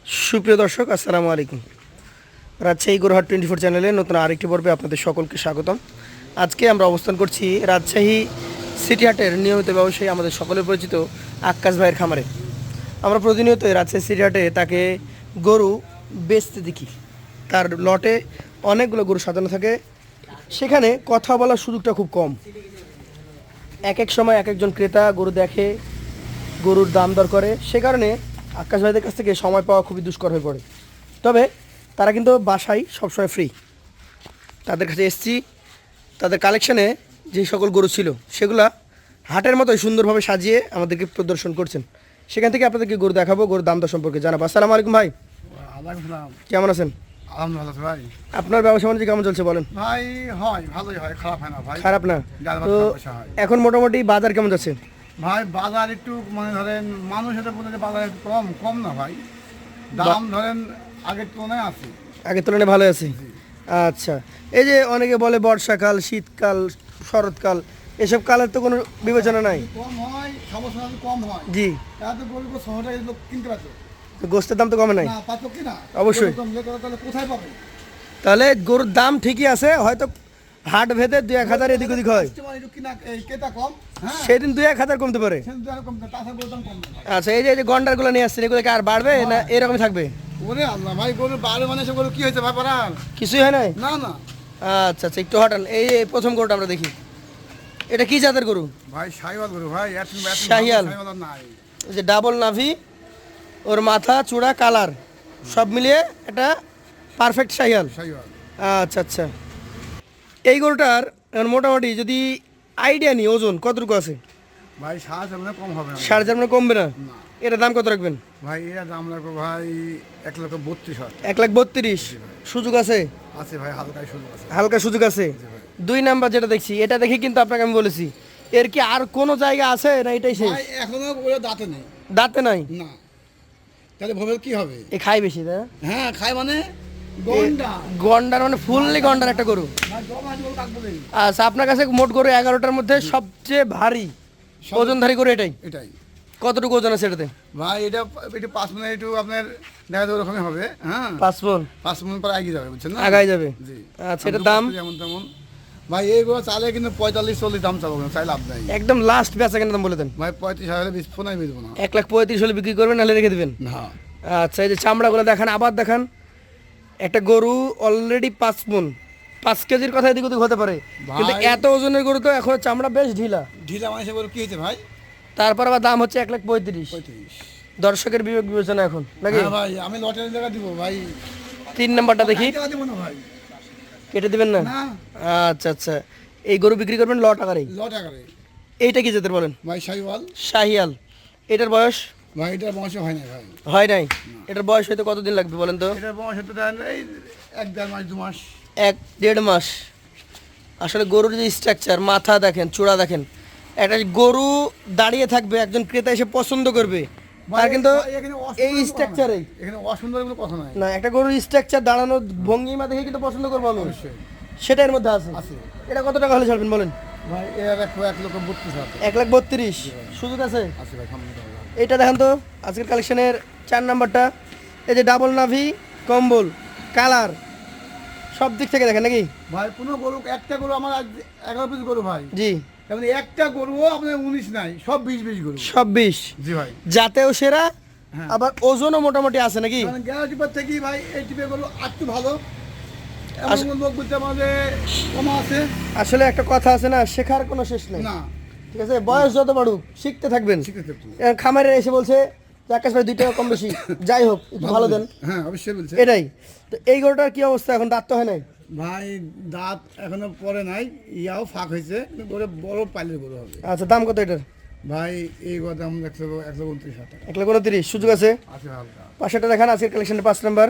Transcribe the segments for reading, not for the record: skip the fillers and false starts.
সুপ্রিয় দর্শক আসসালামু আলাইকুম। রাজশাহী গরুহাট 24 চ্যানেলে নতুন আরেকটি পর্বে আপনাদের সকলকে স্বাগতম। আজকে আমরা অবস্থান করছি রাজশাহী সিটি হাটের নিয়মিত ব্যবসায়ী আমাদের সকলের পরিচিত আক্কাস ভাইয়ের খামারে। আমরা প্রতিনিয়ত রাজশাহী সিটি হাটে তাকে গরু বেচতে দেখি। তার লটে অনেকগুলো গরু সাজানো থাকে, সেখানে কথা বলার সুযোগটা খুব কম। এক এক সময় এক একজন ক্রেতা গরু দেখে, গরুর দাম দর করে, সে কারণে আক্কাস ভাইদের কাছ থেকে সময় পাওয়া খুবই দুষ্কর হয়ে পড়ে। তবে তারা কিন্তু বাসায় সবসময় ফ্রি। তাদের কাছে এসছি, তাদের কালেকশানে যে সকল গরু ছিল সেগুলা হাটের মতোই সুন্দরভাবে সাজিয়ে আমাদেরকে প্রদর্শন করছেন। সেখান থেকে আপনাদেরকে গরু দেখাবো, গরুর দাম দর সম্পর্কে জানাবো। আসসালামু আলাইকুম ভাই, কেমন আছেন? আলহামদুলিল্লাহ ভাই। আপনার ব্যবসা বাণিজ্য কেমন চলছে বলেন? ভাই হয়, ভালোই হয়, খারাপ হয় না ভাই। খারাপ না ডালভাত তো? পয়সা হয়। এখন মোটামুটি বাজার কেমন যাচ্ছে ভাই বাজার একটু মানে ধরেন মানুষ এটা বলে বাজার একটু কম না ভাই, দাম ধরেন আগের তুলনায় আছে। আগের তুলনায় ভালো আছে। আচ্ছা, এই যে অনেকে বলে বর্ষাকাল, শীতকাল, শরৎকাল, এসব কালের তো কোনো বিবেচনা নাই। কম হয়, সমস্যা কম হয়। জি, তাতে গরিব শহরে লোক কিনতে পারতো গোস্তের দাম তো কমে নাই। না, পারতো কি না? অবশ্যই। তাহলে কোথায় পাবে? তাহলে গরুর দাম ঠিকই আছে, হয়তো হাট ভেদে 2-1 হাজার এদিক ওদিক হয়। কাস্টমার একটু কিনা এই ক্রেতা কম, হ্যাঁ সেদিন 2-1 হাজার কমতে পারে। সেদিন আর কম না, তাছাড়া গরুর দাম কম না ভাই। আচ্ছা, এই যে গন্ডারগুলো নিয়ে আসছেন, এগুলো কি আর বাড়বে না এরকমই থাকবে? ওরে আল্লাহ ভাই, গরু বারো মানে গরু কি হয়েছে ভাই পারার? কিছুই হয় নাই। না না আচ্ছা আচ্ছা, একটু হটান। এই এই প্রথম গরুটা আমরা দেখি, এটা কি জাতের গরু? ভাই শাহিওয়াল গরু ভাই, শাহিওয়াল। নাই। এই যে ডাবল নাভি, ওর মাথা চূড়া কালার সব মিলিয়ে এটা পারফেক্ট শাহিয়াল। শাহিওয়াল আচ্ছা আচ্ছা, এই গরুটার এখন মোটামুটি যদি আইডিয়া নিই ওজন কতটুকু আছে? ভাই 7,000 মানে কম হবে না। 4.5 কমবে না? না। এটা দাম কত রাখবেন? ভাই এর দাম রাখবো ভাই 1,32,000। 1,32,000 সুযোগ আছে? আছে ভাই, হালকাই সুযোগ আছে। হালকা সুযোগ আছে। দুই নাম্বার যেটা দেখছি, এটা দেখে কিন্তু আপনাকে আমি বলেছি, এর কি আর কোনো জায়গা আছে না এটাই শেষ? ভাই এখনো ওরা দাঁতে নেই। দাঁতে নাই? না, তাহলে ভবিষ্যৎ কি হবে? এ খাই বেশি তাই না? হ্যাঁ খায় মানে গন্ডা। গন্ডার মানে ফুললি গন্ডার একটা গরু। ভাই জমা গরু কাটবো নেই। আচ্ছা, আপনার কাছে মোট গরু 11টার মধ্যে সবচেয়ে ভারী ওজনধারী গরু এটাই? এটাই কতটুকু ওজন আছে এটাতে? ভাই এটা একটু 5 মিনিট একটু আপনার দেখা যাবে ওরকমই হবে। হ্যাঁ 5 মণ 5 মিনিট পরে এগিয়ে যাবে, বুঝছেন না? আগাই যাবে। জি। আচ্ছা, এটার দাম? যেমন তেমন ভাই এইগুলো চালে কিন্তু 45-40 দাম চাবো না, চাই লাভ নাই। একদম লাস্ট বেচা কেন দাম বলে দেন। ভাই 35,000 বেচবো না, বেচবো না। 1,35,000 হলে বিক্রি করবেন, নাহলে রেখে দেবেন? না আচ্ছা, এই যে চামড়াগুলো দেখান, আবার দেখান। একটা গরু অলরেডি 5 মণ, 5 কেজির কথা এদিক ওদিক হতে পারে, কিন্তু ভাই। এত ওজনের গরু তো এখন চামড়া বেশ ঢিলা। ঢিলা মানুষের বলে কি হয়েছে ভাই? তারপর আবার দাম হচ্ছে 1,35,000। 35। দর্শকের বিবেক বিবেচনা এখন নাকি? হ্যাঁ ভাই, আমি লটারি টাকা দিব ভাই। 3 নাম্বারটা দেখি। টাকা দিব না ভাই। কেটে দিবেন না? না, আচ্ছা আচ্ছা, এই গরু বিক্রি করবেন ল টাকারই। টাকারে। এইটা কি জাতের বলেন? ভাই শাহিওয়াল। শাহিয়াল। এটার বয়স ভাই এটার বয়স হয় না ভাই। হয় নাই? এটার বয়স হয়তো কতদিন লাগবে বলেন তো? এটার বয়স হতে দেন এই 1-1.5 মাস 2 মাস। 1-1.5 মাস। আসলে গরুর যে স্ট্রাকচার, মাথা দেখেন, চূড়া দেখেন, একটা গরু দাঁড়িয়ে থাকবে, একজন ক্রেতা এসে পছন্দ করবে, তার কিন্তু ভাই, এখানে অসুন্দর এই কোনো কথা স্ট্রাকচারেই নাই। এখানে অসুন্দর কোনো কথা নাই। না, একটা গরুর স্ট্রাকচার, দাঁড়ানোর ভঙ্গিমা দেখে কিন্তু পছন্দ করবো আমি, অবশ্যই সেটা এর মধ্যে আছে। আছে। এটা কত টাকা হলে ছাড়বেন বলেন? ভাই এর 1,32,000 আছে। 1,32,000 সুযোগ আছে? আছে ভাই, সামনে দাও ভাই। এইটা দেখেন তো, আজকের কালেকশনের 4 নাম্বারটা। এই যে ডাবল নাভি, কম্বল, কালার, সব দিক থেকে দেখেন নাকি? ভাই কোনো গরু, একটা গরু আমার আজ 11 পিস গরু ভাই। জি, মানে একটা গরুও আপনার 19 নাই, সব 20 গরু। সব 20। জি ভাই। জাতেও সেরা, হ্যাঁ। আবার ওজনও মোটামুটি আছে নাকি? মানে গ্যারান্টি টিপার থেকে ভাই এই টিপে গরু একটু ভালো। এমন কোনো লোক বলতে আমাদের কমা আছে আসলে একটা কথা আছে না, শেখার কোনো শেষ নেই। না, ঠিক আছে, বয়স যত বাড়ুক শিখতে থাকবেন। ঠিক আছে একটু। খামারে এসে বলছে যে আকাশ ভাই 2 টাকা কম বেশি, যাই হোক একটু ভালো দেন, হ্যাঁ অবশ্যই বলছে। এটাই তো। এই গরুটার কি অবস্থা এখন? দাঁত তো হয় নাই? ভাই দাঁত এখনো পরে নাই, ইয়াও ফাঁক হয়েছে, কিন্তু গরু বড় পাইলের গরু হবে। আচ্ছা, দাম কত এটার? ভাই এই গরু দাম 129,000 টাকা। 1,29,000 সুযোগ আছে? আছে হালকা। পাশেটা দেখান, আজকের কালেকশনের 5 নাম্বার।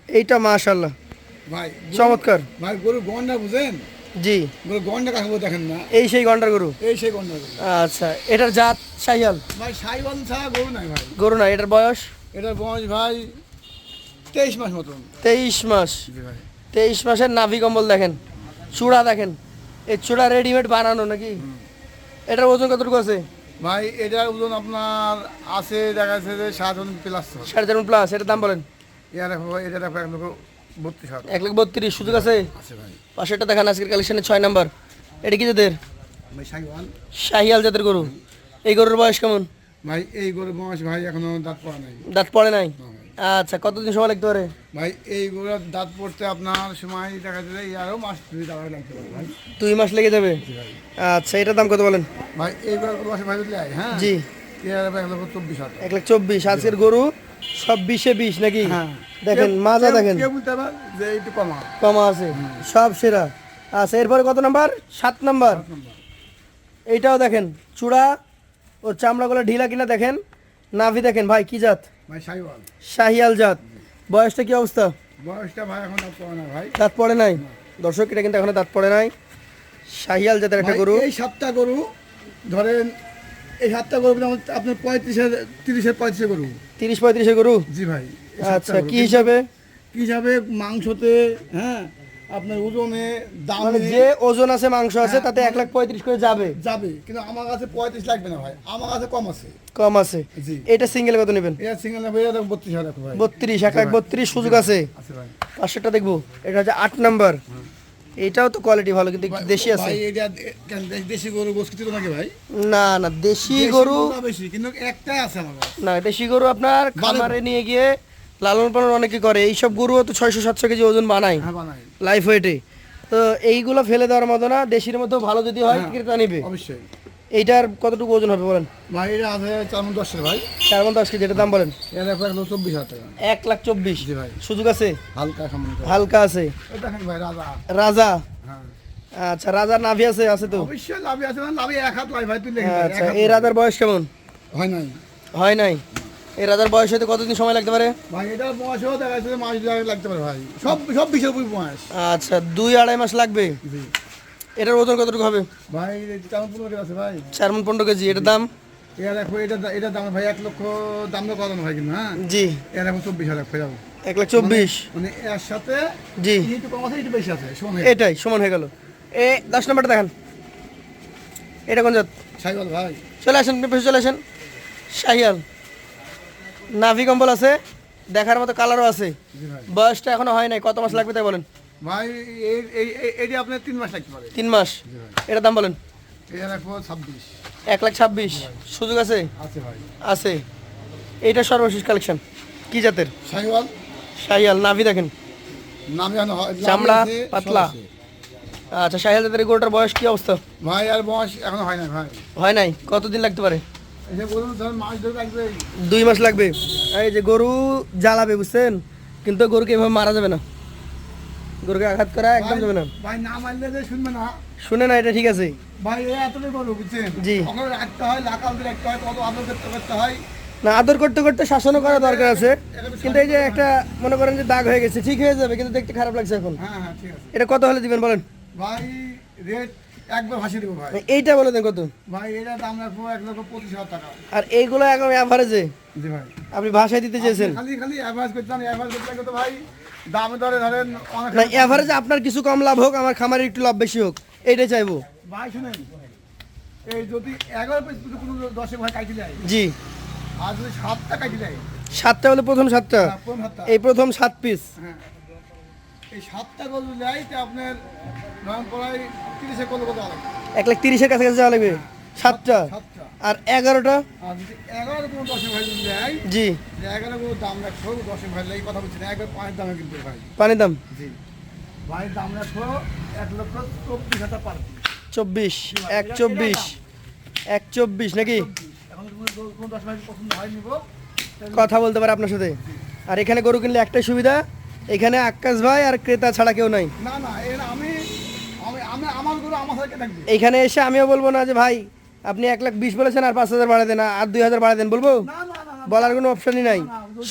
এইটা মাশাআল্লাহ ভাই চমৎকার। ভাই গরু গন্ডা বুঝেন? জি, গরু গন্ডা কাকে দেখেন না? এই সেই গন্ডার গরু। এই সেই গন্ডা গরু। আচ্ছা, এটার জাত শাহিয়াল? ভাই সাইওয়াল ছাড়া গরু নাই ভাই। গরু না, এটার বয়স? এটার বয়স ভাই 23 মাস মতন। 23 মাস। জি ভাই। 23 মাসের নাভি কম্বল দেখেন, চূড়া দেখেন, এই চূড়া রেডিমেড বানানো নাকি? এটার ওজন কতটুকু আছে? ভাই এটার ওজন আপনার আছে দেখা যাচ্ছে যে 7 প্লাস। 4.5 প্লাস, এটার দাম বলেন। এটা দেখো এটা দেখো 1,32,000 1,32,000 সুযোগ আছে। আছে ভাই। পাশেরটা দেখান আজকের কালেকশনে 6 নাম্বার। এটা কি জাতের? ভাই শাহিওয়াল। শাহিয়াল জাতের গরু। এই গরুর বয়স কেমন? ভাই এই গরুর বয়স ভাই এখনো দাঁত পড়া নাই। দাঁত পড়ে নাই? না ভাই। আচ্ছা, কতদিন সময় লাগতে পারে? ভাই এই গরুর দাঁত পড়তে আপনার সময় দেখা যাচ্ছে আরও মাস 2 টাকা লাগতে পারে ভাই। 2 মাস লেগে যাবে। জি ভাই। আচ্ছা, এটার দাম কত বলেন? ভাই এই গরুর বয়স ভাই যদি হ্যাঁ জি, এর ভাই 1,24,000 টাকা। 1,24,000। আজকের গরু সব 20-20 নাকি? হ্যাঁ। দেখেন মাজা দেখেন, কেউ বলতে পারে যে একটু কমা। কমা আছে, সব সেরা। আচ্ছা, এরপরে কত নাম্বার? 7 নাম্বার। এইটাও দেখেন, চূড়া ওর চামড়াগুলো ঢিলা কিনা দেখেন, নাভি দেখেন। ভাই কি জাত? ভাই শাহিওয়াল। শাহিয়াল জাত। বয়সটা কি অবস্থা? বয়সটা ভাই এখন দাঁত পড়া না ভাই। দাঁত পড়ে নাই? দর্শক, এটা কিন্তু এখনো দাঁত পড়ে নাই। শাহিয়াল জাতের একটা ভাই, গরু। এই 7টা গরু ধরেন, এই 7টা গরু আপনার 30-এর গরু। 30-35 গরু। জি ভাই। এই 7টা আচ্ছা, গরু। কি হিসাবে? কি হিসাবে মাংসতে, হ্যাঁ আপনার ওজনে, মানে দামে যে ওজন আছে, মাংস আছে, হ্যাঁ, তাতে 1,35,000 করে যাবে। যাবে, কিন্তু আমার কাছে 35 লাগবে না ভাই, আমার কাছে কম আছে। কম আছে। জি। এটা সিঙ্গেল কত নেবেন? এটা সিঙ্গেল না ভাই, এটা 32,000 টাকা ভাই। 32, 1,32,000 সুযোগ আছে। আছে ভাই। পাঁচশোটা দেখবো। এটা হচ্ছে 8 নাম্বার। এটাও তো কোয়ালিটি ভালো, কিন্তু একটু দেশি আছে। ভাই এটা কেন দেশি গরু গোস কিছু নাকি ভাই? না না, দেশি গরু বেশি, কিন্তু একটাই আছে আমার কাছে। না। দেশি গরু আপনার খামারে নিয়ে গিয়ে লালন পালন অনেকে করে। এইসব গরুও তো 600-700 কেজি ওজন বানায় হ্যাঁ বানাই। লাইফ ওয়েটে। তো এইগুলো ফেলে দেওয়ার মতো না। দেশির মতো ভালো যদি হয়, হ্যাঁ, ক্রেতা নিবে। অবশ্যই। এইটার কতটুকু ওজন হবে বলেন? ভাই এটা আছে 4-10 ভাই। 4-10 কেজি। এটার দাম বলেন? এটা দেখো 1,24,000 টাকা। 1,24,000 জি ভাই। সুযোগ আছে? হালকা সামনে। হালকা আছে। এটা দেখেন ভাই রাজা। রাজা। হ্যাঁ আচ্ছা, রাজার নাভি আছে? আছে তো। অবশ্যই লাভে আছে, মানে লাভে এক হাত লাই ভাই, তুই লেগে আচ্ছা, এই রাজার বয়স কেমন? হয় নাই হয় নাই? এই রাজার বয়স হতে কতদিন সময় লাগতে পারে? ভাই। এটার বয়সও দেখা যাচ্ছে মাস 2 লাগতে পারে ভাই, সব বিশের উপর বয়স। আচ্ছা, 2-2.5 মাস লাগবে। জি এটার ওজন কতটুকু হবে? ভাই কেমন 15 আছে ভাই। 4-15 কেজি। এটার দাম? এটা দেখো এটা দাম ভাই 1 লক্ষ দাম তো কত না ভাই, কিন্তু হ্যাঁ জি, এটা দেখো 24,000 টাকা ফেরাবো। 1,24,000। মানে এর সাথে জি, একটু কম আছে, একটু বেশি আছে, সমান। এটাই সমান হয়ে গেল। 10 নম্বরটা দেখান। এটা কোন জাত? শাহিওয়াল ভাই। চলে আসেন, পেছনে চলে আসেন। শাহিয়াল। নাভি কম্বল আছে, দেখার মতো কালারও আছে। জি ভাই। বয়সটা এখনো হয় নাই। কত মাস লাগবে তাই বলেন? ভাই এটি আপনার 3 মাস লাগতে পারে। 3 মাস। জি ভাই। এটার দাম বলেন? এটা দেখো 26 1,26,000 সুযোগ আছে? আছে ভাই। আছে। এইটা সর্বশেষ কালেকশন। কি জাতের? শাহিওয়াল। শাহিয়াল। নাভি দেখেন, নাম জানো হয়, চামড়া নাম আছে, সব পাতলা। আছে। আচ্ছা, শাহিয়াল জাতের এই গরুটার বয়স কি অবস্থা? ভাই আর বয়স এখনো হয় না ভাই। হয় নাই? কতদিন লাগতে পারে? এই যে বলুন ধর মাস ধরে লাগবে। 2 মাস লাগবে। এই যে গরু জ্বালাবে, বুঝছেন? কিন্তু গরুকে এভাবে মারা যাবে না। গরুকে আঘাত করা একদম যাবে না। ভাই না মারলে যে শুনবে না শুনে না, এটা ঠিক আছে। ভাই। এই এতটাই বলবো বুঝছেন। জি। ওখানে রাখতে হয়, লাকাল দিয়ে রাখতে হয়, কত আদর করতে হয়। না, আদর করতে করতে শাসনও করা দরকার আছে। কিন্তু এই যে একটা মনে করেন যে দাগ হয়ে গেছে, ঠিক হয়ে যাবে, কিন্তু দেখতে খারাপ লাগছে এখন। হ্যাঁ হ্যাঁ ঠিক আছে এটা কত হলে দিবেন বলেন? ভাই। রেট একবার ভাসিয়ে দেবো ভাই। এইটা বলে দেন কত। ভাই এটা দাম রাখবো 1,25,000 টাকা। আর এইগুলো এখন অ্যাভারেজে জি ভাই। আপনি ভাষায় দিতে চেয়েছেন। খালি খালি অ্যাভারেজ করতে হবে, অ্যাভারেজ করতে লাগবে তো ভাই। দামে দরে ধরেন অনেক। না, অ্যাভারেজে আপনার কিছু কম লাভ হোক, আমার খামারে একটু লাভ বেশি হোক, এইটাই চাইবো। ভাই শুনেন, এই যদি 11 পিস কোনো 10 ভাই কাটি দেয়, জি। আর যদি 7টা কাটি দেয়, 7টা হলে প্রথম 7টা। প্রথম 7টা, এই প্রথম 7 পিস। হ্যাঁ এই 7টা গরু দেয় তা আপনার ধরেন প্রায় 30 কত কত লাগবে। 1,30,000-এর কাছাকাছি যাওয়া লাগবে 7টা। 7টা। আর 11টা? আর যদি 11 কোনো 10 ভাই যদি দেয়, জি। 11 কোনো দাম রাখছো 10 ভাই লাগে কথা বলছি না, একবার পানির দামে কিন্তু ভাই। পানির দাম? জি ভাই দাম রাখো 1,24,000 পার পিস। 24, 1,24, 1,24 নাকি? এখন কোনো 10 ভাই পছন্দ হয় নিব। কথা বলতে পারে আপনার সাথে। আর এখানে গরু কিনলে একটাই সুবিধা, এখানে আক্কাস ভাই আর ক্রেতা ছাড়া কেউ নাই। না না এর আমি আমি আমি আমার গরু আমার সাথে থাকবে। এইখানে এসে আমিও বলবো না যে ভাই আপনি 1,20,000 বলেছেন আর 5,000 বাড়া দেন, আর 2,000 বাড়া দেন, বলবো? না না না না, বলার কোনো অপশনই নাই।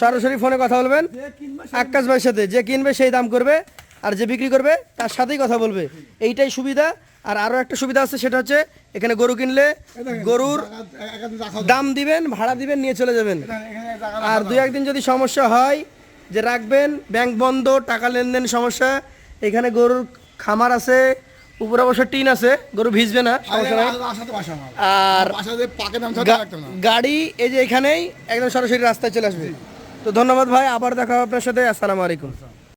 সরাসরি ফোনে কথা বলবেন যে কিনবে আক্কাস ভাইয়ের সাথে। যে কিনবে সেই দাম করবে, আর যে বিক্রি করবে তার সাথেই কথা বলবে। এইটাই সুবিধা। আর আরও একটা সুবিধা আছে, সেটা হচ্ছে এখানে গরু কিনলে গরুর দাম দিবেন, ভাড়া দিবেন, নিয়ে চলে যাবেন। আর 2-1 দিন যদি সমস্যা হয়, যে রাখবেন, ব্যাংক বন্ধ, টাকা লেনদেন সমস্যা, এখানে গরুর খামার আছে, উপরে অবশ্য টিন আছে, গরু ভিজবে না, সমস্যা নাই। আসাতে বাসা আমার আর বাসাতে পাকে নাম রাখতো না। গাড়ি এই যে এখানেই একদম সরাসরি রাস্তায় চলে আসবে। তো ধন্যবাদ ভাই, আবার দেখা হবে আপনার সাথে। আসসালামু আলাইকুম।